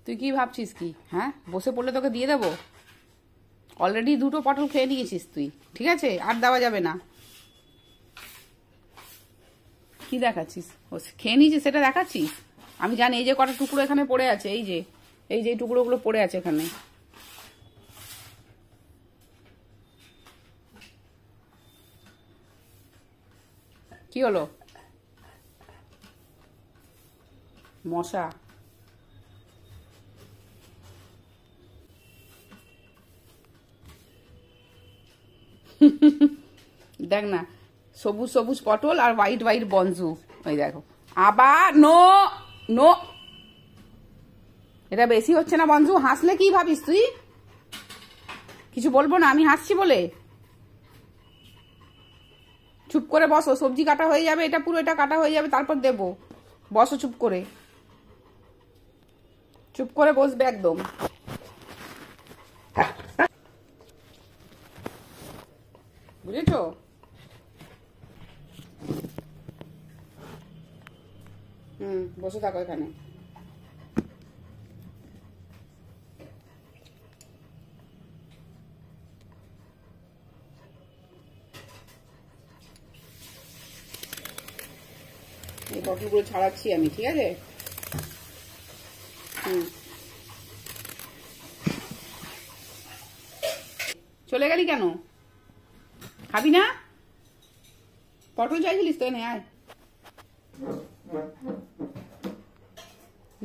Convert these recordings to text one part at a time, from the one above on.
তুই কি ভাবছিস কি? হ্যাঁ, বসে পড়লে তোকে দিয়ে দেবো? অলরেডি 2টো পটল খেয়ে নিয়েছিস তুই, ঠিক আছে? আর দেওয়া যাবে না। কি দেখাচ্ছিস? খেয়ে নিয়েছিস সেটা দেখাচ্ছিস? আমি জানি। এই যে কটা টুকরো এখানে পড়ে আছে, এই যে এই টুকরোগুলো পড়ে আছে এখানে। কি হলো? মশা? দেখ না, সবুজ সবুজ পটল আর হোয়াইট হোয়াইট বনজু। ওই দেখো আবার। নো নো, এটা বেশি হচ্ছে না বনজু? হাসলে কি ভাবিস তুই? কিছু বলবো না আমি হাসছি বলে? চুপ করে বসো, সবজি কাটা হয়ে যাবে, এটা পুরো এটা কাটা হয়ে যাবে, তারপর দেবো। বসো চুপ করে, চুপ করে বসবে একদম। বুঝেছো? বসে থাকো এখানে। এই পটলগুলো ছাড়াচ্ছি আমি, ঠিক আছে? চলে গেলি কেন? খাবি না? পটল চাইছিলিস তো? আয়,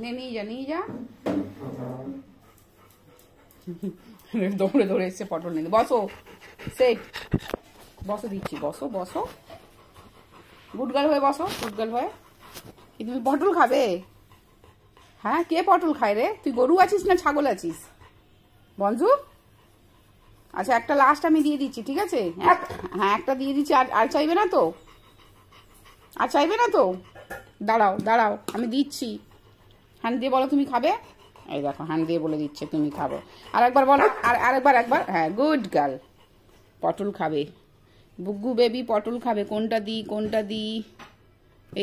নিয়ে যা, নিয়ে যা। দৌড়ে দৌড়ে এসছে পটল নিয়ে। বসো, সেট বসো, দিচ্ছি, বসো বসো। গুড গার্ল হয়ে বসো, গুড গার্ল হয়ে। তুমি পটল খাবে? হ্যাঁ, কে পটল খায় রে? তুই গরু আছিস না ছাগল আছিস বঞ্জু? আচ্ছা, একটা লাস্ট আমি দিয়ে দিচ্ছি, ঠিক আছে? হ্যাঁ, একটা দিয়ে দিচ্ছি। আর চাইবে না তো? আর চাইবে না তো? দাঁড়াও দাঁড়াও, আমি দিচ্ছি। হ্যান্ড দিয়ে বলো তুমি খাবে। এই দেখো, হ্যান্ড দিয়ে বলে দিচ্ছে তুমি খাবো। আর একবার বলো, একবার। হ্যাঁ, গুড গার্ল। পটল খাবে বুগ্গু বেবি, পটল খাবে। কোনটা দিই, কোনটা দিই?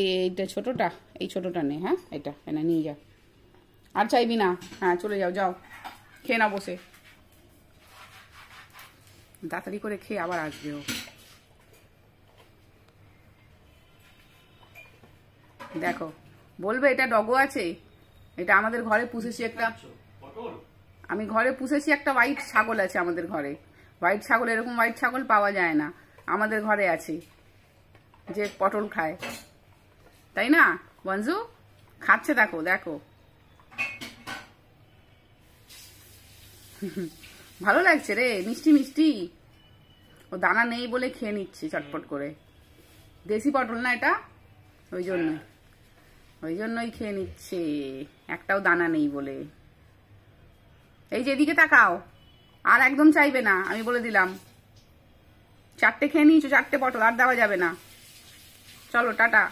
এইটা ছোটটা, এই ছোটটা নে। হ্যাঁ, এটা এনে নিয়ে যা। আর চাইবি না? হ্যাঁ, চলে যাও, যাও খেয়ে না বসে। তাড়াতাড়ি করে খেয়ে আবার আসবে ও। দেখো, বলবে এটা ডগো আছে। এটা আমাদের ঘরে পুষেছি একটা, আমি ঘরে পুষেছি একটা হোয়াইট ছাগল আছে আমাদের ঘরে। হোয়াইট ছাগল, এরকম হোয়াইট ছাগল পাওয়া যায় না, আমাদের ঘরে আছে যে পটল খায়। তাই না বঞ্জু? খাচ্ছে, দেখো দেখো। ভালো লাগছে রে, মিষ্টি মিষ্টি। ও দানা নেই বলে খেয়ে নিচ্ছে চটপট করে। দেশি পটল না এটা, ওই জন্যই খেয়ে নিচ্ছে, একটাও দানা নেই বলে। এই যে এদিকে তাকাও, আর একদম চাইবে না, আমি বলে দিলাম। 4টে খেয়ে নিয়েছো, 4টে পটল, আর দেওয়া যাবে না। চলো টাটা।